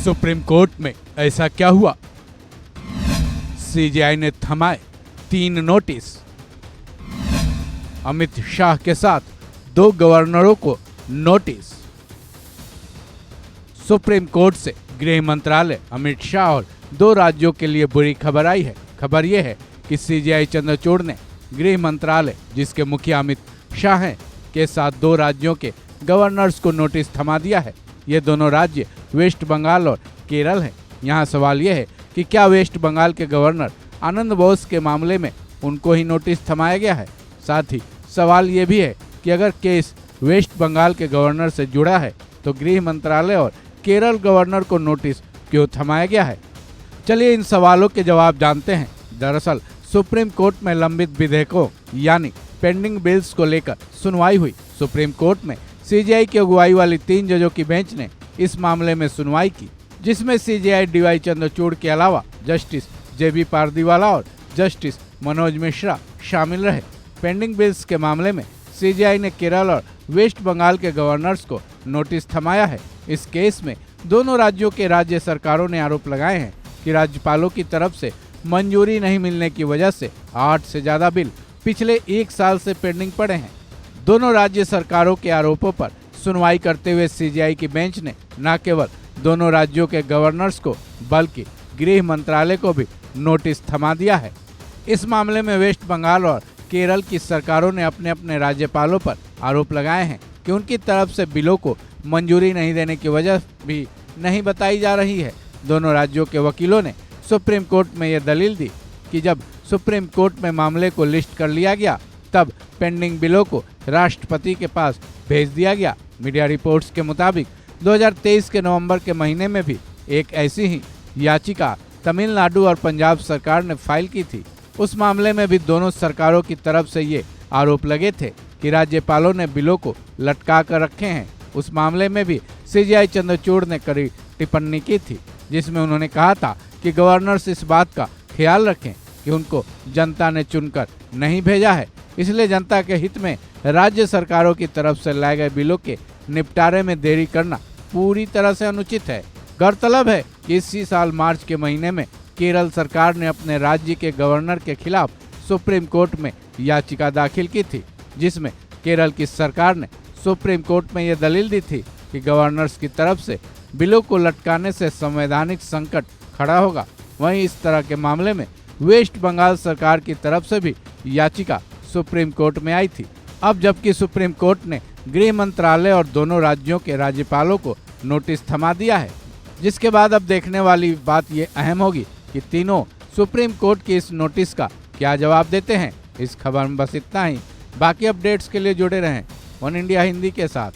Supreme court में ऐसा क्या हुआ? सीजीआई ने थमाए 3 नोटिस। अमित शाह के साथ 2 गवर्नरों को नोटिस। सुप्रीम कोर्ट से गृह मंत्रालय, अमित शाह और 2 राज्यों के लिए बुरी खबर आई है। खबर यह है कि सीजीआई चंद्रचूड़ ने गृह मंत्रालय, जिसके मुखिया अमित शाह हैं, के साथ 2 राज्यों के गवर्नर्स को नोटिस थमा दिया है। ये दोनों राज्य वेस्ट बंगाल और केरल हैं। यहाँ सवाल यह है कि क्या वेस्ट बंगाल के गवर्नर आनंद बोस के मामले में उनको ही नोटिस थमाया गया है? साथ ही सवाल ये भी है कि अगर केस वेस्ट बंगाल के गवर्नर से जुड़ा है तो गृह मंत्रालय और केरल गवर्नर को नोटिस क्यों थमाया गया है? चलिए इन सवालों के जवाब जानते हैं। दरअसल सुप्रीम कोर्ट में लंबित विधेयकों यानी पेंडिंग बिल्स को लेकर सुनवाई हुई। सुप्रीम कोर्ट में सीजीआई की अगुवाई वाली 3 जजों की बेंच ने इस मामले में सुनवाई की, जिसमें सीजीआई डीवाई चंद्रचूड़ के अलावा जस्टिस जेबी पारदीवाला और जस्टिस मनोज मिश्रा शामिल रहे। पेंडिंग बिल्स के मामले में सीजीआई ने केरल और वेस्ट बंगाल के गवर्नर्स को नोटिस थमाया है। इस केस में दोनों राज्यों के राज्य सरकारों ने आरोप लगाए हैं कि राज्यपालों की तरफ से मंजूरी नहीं मिलने की वजह से 8 से ज्यादा बिल पिछले 1 साल से पेंडिंग पड़े हैं। दोनों राज्य सरकारों के आरोपों पर सुनवाई करते हुए सीजीआई की बेंच ने न केवल दोनों राज्यों के गवर्नर्स को बल्कि गृह मंत्रालय को भी नोटिस थमा दिया है। इस मामले में वेस्ट बंगाल और केरल की सरकारों ने अपने अपने राज्यपालों पर आरोप लगाए हैं कि उनकी तरफ से बिलों को मंजूरी नहीं देने की वजह भी नहीं बताई जा रही है। दोनों राज्यों के वकीलों ने सुप्रीम कोर्ट में यह दलील दी कि जब सुप्रीम कोर्ट में मामले को लिस्ट कर लिया गया तब पेंडिंग बिलों को राष्ट्रपति के पास भेज दिया गया। मीडिया रिपोर्ट्स के मुताबिक 2023 के नवंबर के महीने में भी एक ऐसी ही याचिका तमिलनाडु और पंजाब सरकार ने फाइल की थी। उस मामले में भी दोनों सरकारों की तरफ से ये आरोप लगे थे कि राज्यपालों ने बिलों को लटका कर रखे हैं। उस मामले में भी सीजीआई चंद्रचूड़ ने कड़ी टिप्पणी की थी, जिसमें उन्होंने कहा था कि गवर्नर्स इस बात का ख्याल रखें कि उनको जनता ने चुनकर नहीं भेजा है, इसलिए जनता के हित में राज्य सरकारों की तरफ से लाए गए बिलों के निपटारे में देरी करना पूरी तरह से अनुचित है। गौरतलब है कि इसी साल मार्च के महीने में केरल सरकार ने अपने राज्य के गवर्नर के खिलाफ सुप्रीम कोर्ट में याचिका दाखिल की थी, जिसमें केरल की सरकार ने सुप्रीम कोर्ट में यह दलील दी थी कि गवर्नर्स की तरफ से बिलों को लटकाने से संवैधानिक संकट खड़ा होगा। वहीं इस तरह के मामले में वेस्ट बंगाल सरकार की तरफ से भी याचिका सुप्रीम कोर्ट में आई थी। अब जबकि सुप्रीम कोर्ट ने गृह मंत्रालय और दोनों राज्यों के राज्यपालों को नोटिस थमा दिया है, जिसके बाद अब देखने वाली बात ये अहम होगी कि तीनों सुप्रीम कोर्ट की इस नोटिस का क्या जवाब देते हैं। इस खबर में बस इतना ही। बाकी अपडेट्स के लिए जुड़े रहें वन इंडिया हिंदी के साथ।